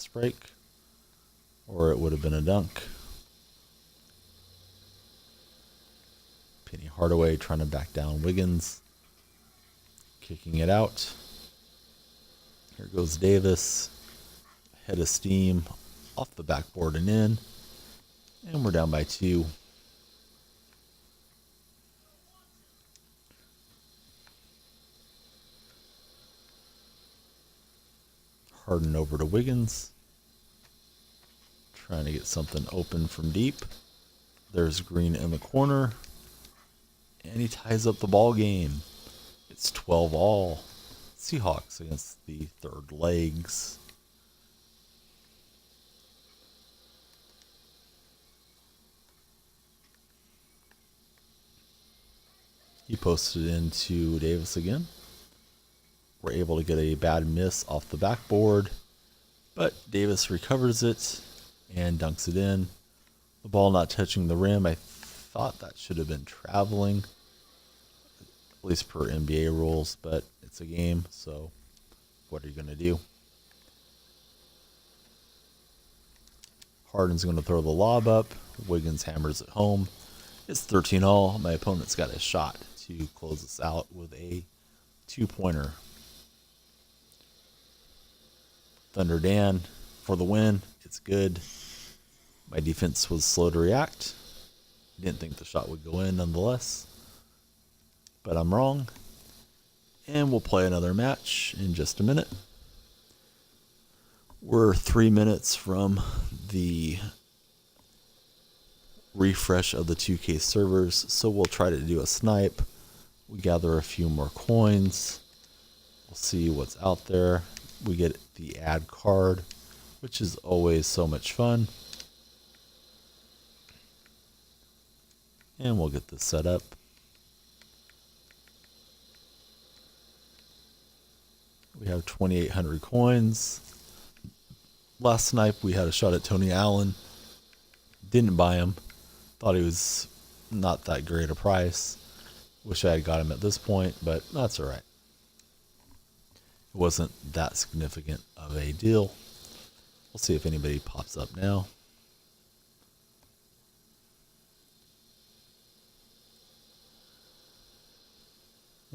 fast break, or it would have been a dunk. Penny Hardaway trying to back down Wiggins. Kicking it out. Here goes Davis. Head of steam off the backboard and in. And we're down by 2. Harden over to Wiggins. Trying to get something open from deep. There's Green in the corner. And he ties up the ball game. It's 12-all. Seahawks against the third legs. He posted into Davis again. We're able to get a bad miss off the backboard, but Davis recovers it and dunks it in. The ball not touching the rim. I thought that should have been traveling, at least per NBA rules, but it's a game, so what are you going to do? Harden's going to throw the lob up. Wiggins hammers it home. It's 13-all. My opponent's got a shot to close us out with a 2-pointer. Thunder Dan for the win. It's good. My defense was slow to react. Didn't think the shot would go in nonetheless. But I'm wrong. And we'll play another match in just a minute. We're 3 minutes from the refresh of the 2K servers, so we'll try to do a snipe. We gather a few more coins. We'll see what's out there. We get the ad card, which is always so much fun. And we'll get this set up. We have 2,800 coins. Last snipe, we had a shot at Tony Allen. Didn't buy him. Thought he was not that great a price. Wish I had got him at this point, but that's alright. It wasn't that significant of a deal. We'll see if anybody pops up now.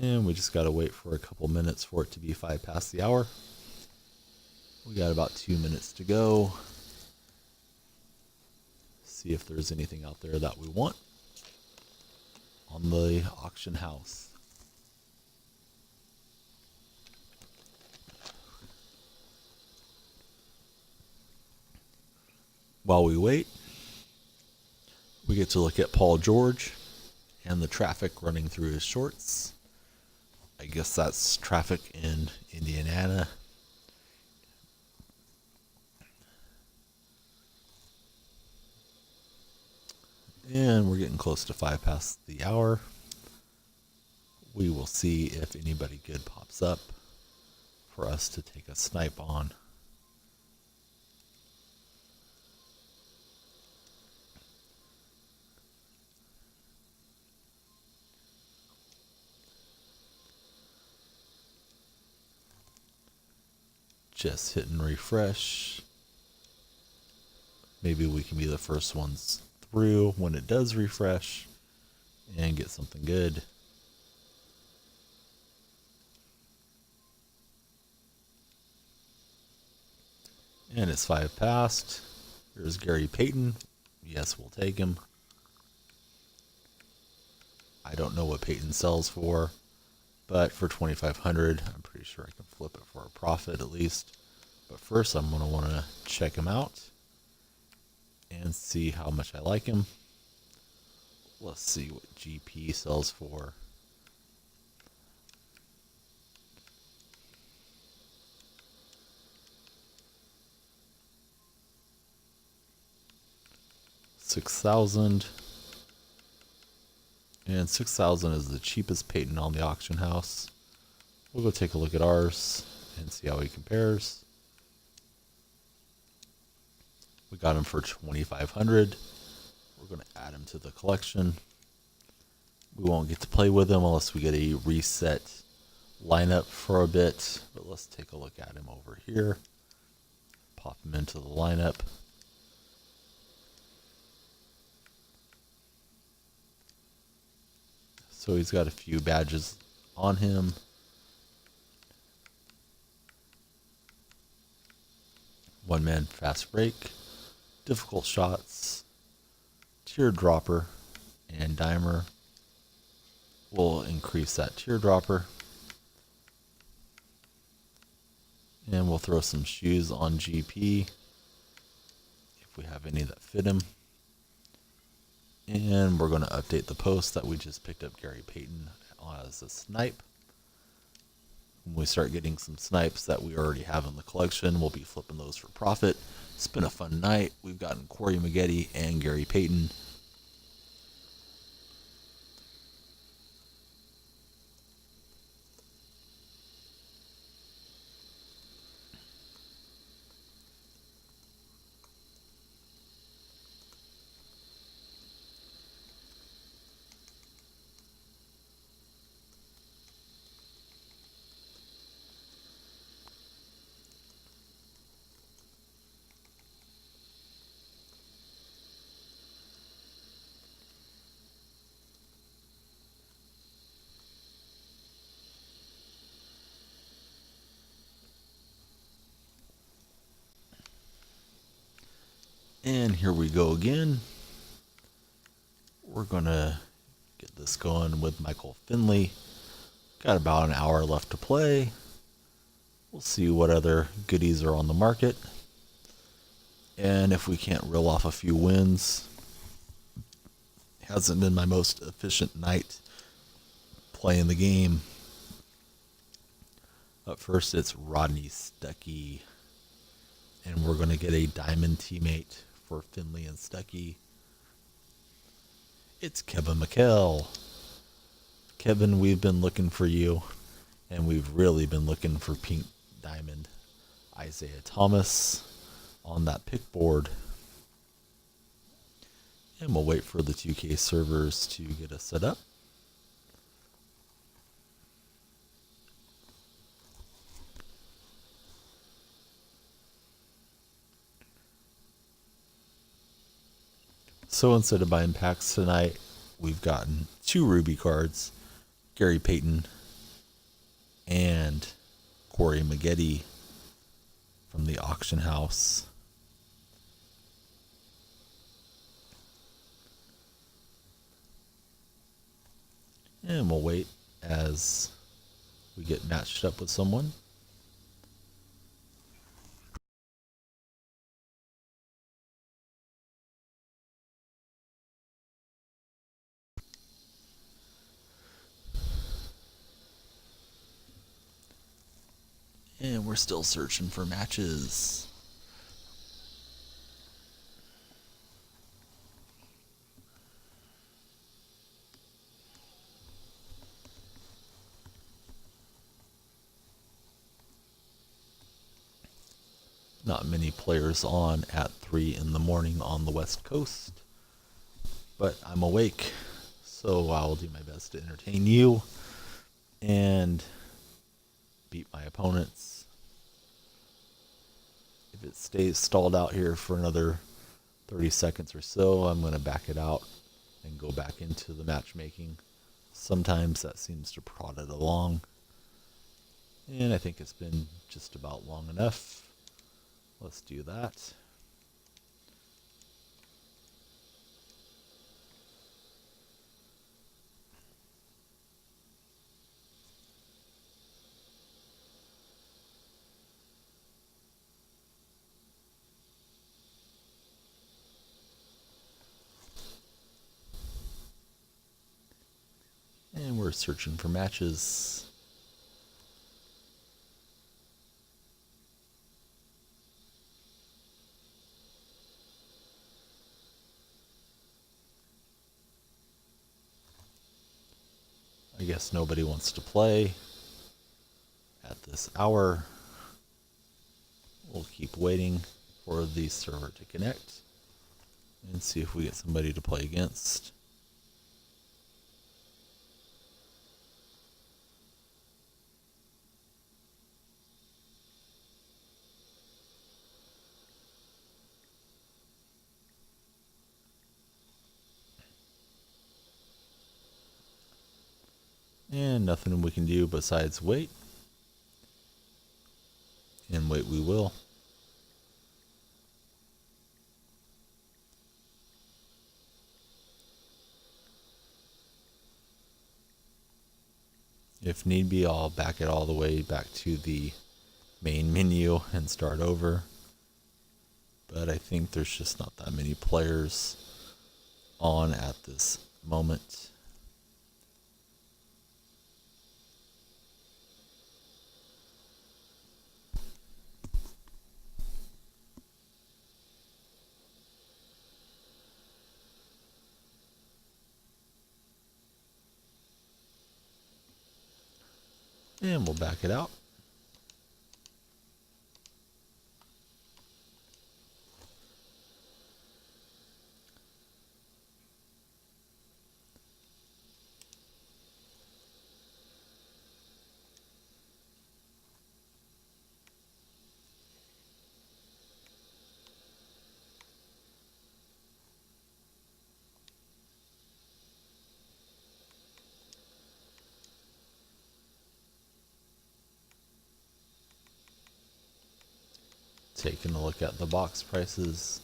And we just got to wait for a couple minutes for it to be 5 past the hour. We got about 2 minutes to go. See if there's anything out there that we want on the auction house. While we wait, we get to look at Paul George and the traffic running through his shorts. I guess that's traffic in Indiana. And we're getting close to 5 past the hour. We will see if anybody good pops up for us to take a snipe on. Just hitting refresh. Maybe we can be the first ones through when it does refresh and get something good. And it's 5 past. Here's Gary Payton. Yes, we'll take him. I don't know what Payton sells for, but for 2,500, I'm pretty sure I can flip it for a profit at least. But first, I'm going to want to check him out and see how much I like him. Let's see what GP sells for. $6,000. And 6,000 is the cheapest Payton on the auction house. We'll go take a look at ours and see how he compares. We got him for 2,500. We're going to add him to the collection. We won't get to play with him unless we get a reset lineup for a bit. But let's take a look at him over here. pop him into the lineup. So he's got a few badges on him. One man fast break, difficult shots, teardropper, and dimer. We'll increase that teardropper. And we'll throw some shoes on GP if we have any that fit him. And we're going to update the post that we just picked up Gary Payton as a snipe. When we start getting some snipes that we already have in the collection, we'll be flipping those for profit. It's been a fun night. We've gotten Corey Maggette and Gary Payton. And here we go again. We're going to get this going with Michael Finley. Got about an hour left to play. We'll see what other goodies are on the market. And if we can't reel off a few wins, it hasn't been my most efficient night playing the game. Up first, it's Rodney Stuckey. And we're going to get a diamond teammate for Finley and Stuckey. It's Kevin McHale. Kevin, we've been looking for you, and we've really been looking for pink diamond Isaiah Thomas on that pick board. And we'll wait for the 2K servers to get us set up. So instead of buying packs tonight, we've gotten 2 Ruby cards, Gary Payton and Corey Maggette from the auction house. And we'll wait as we get matched up with someone. And we're still searching for matches. Not many players on at 3 in the morning on the West Coast, but I'm awake, so I'll do my best to entertain you and beat my opponents. If it stays stalled out here for another 30 seconds or so, I'm going to back it out and go back into the matchmaking. Sometimes that seems to prod it along, and I think it's been just about long enough. Let's do that. And we're searching for matches. I guess nobody wants to play at this hour. We'll keep waiting for the server to connect and see if we get somebody to play against. And nothing we can do besides wait. And wait we will. If need be, I'll back it all the way back to the main menu and start over. But I think there's just not that many players on at this moment. And we'll back it out. Taking a look at the box prices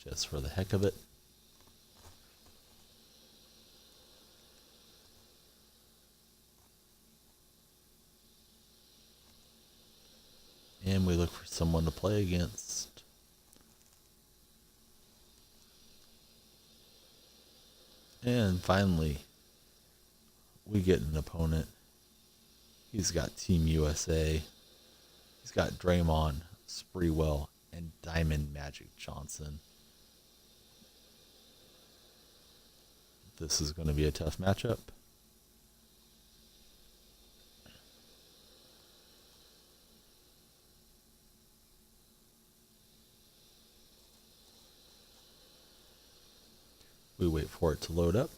just for the heck of it. And we look for someone to play against. And finally, we get an opponent. He's got Team USA. He's got Draymond, Spreewell, and Diamond Magic Johnson. This is going to be a tough matchup. We wait for it to load up.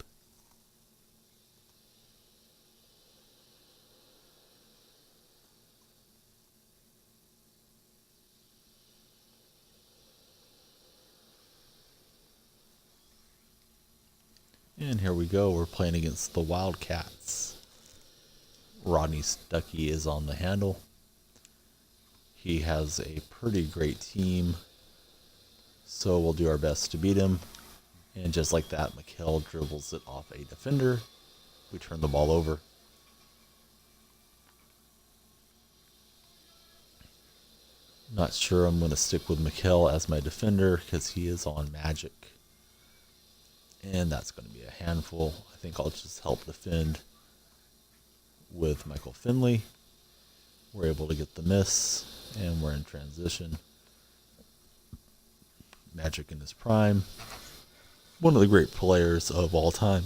And here we go, we're playing against the Wildcats. Rodney Stuckey is on the handle. He has a pretty great team, so we'll do our best to beat him. And just like that, Mikhail dribbles it off a defender. We turn the ball over. Not sure I'm going to stick with Mikhail as my defender because he is on Magic. And that's going to be a handful. I think I'll just help defend with Michael Finley. We're able to get the miss, and we're in transition. Magic in his prime. One of the great players of all time.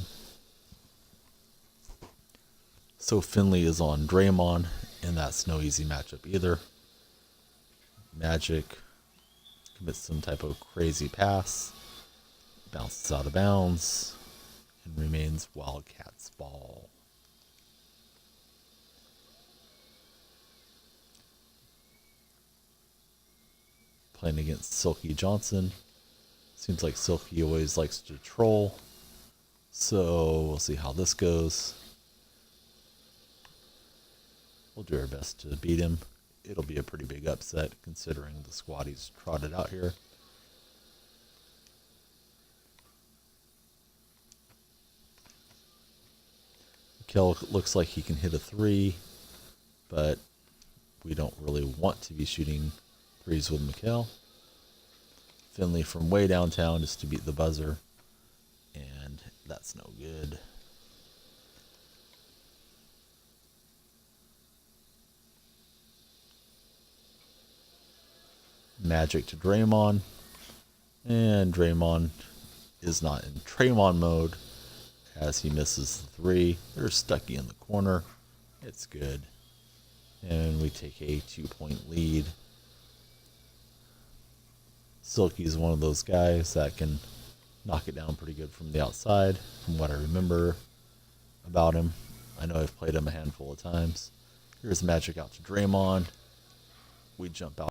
So Finley is on Draymond, and that's no easy matchup either. Magic commits some type of crazy pass. Bounces out of bounds and remains Wildcats ball. Playing against Silky Johnson. Seems like Silky always likes to troll. So we'll see how this goes. We'll do our best to beat him. It'll be a pretty big upset considering the squad he's trotted out here. Mikhail looks like he can hit a three, but we don't really want to be shooting threes with Mikhail. Finley from way downtown just to beat the buzzer, and that's no good. Magic to Draymond, and Draymond is not in Draymond mode as he misses the three. There's Stuckey in the corner. It's good. And we take a 2-point lead. Silky is one of those guys that can knock it down pretty good from the outside, from what I remember about him. I know I've played him a handful of times. Here's Magic out to Draymond. We jump out.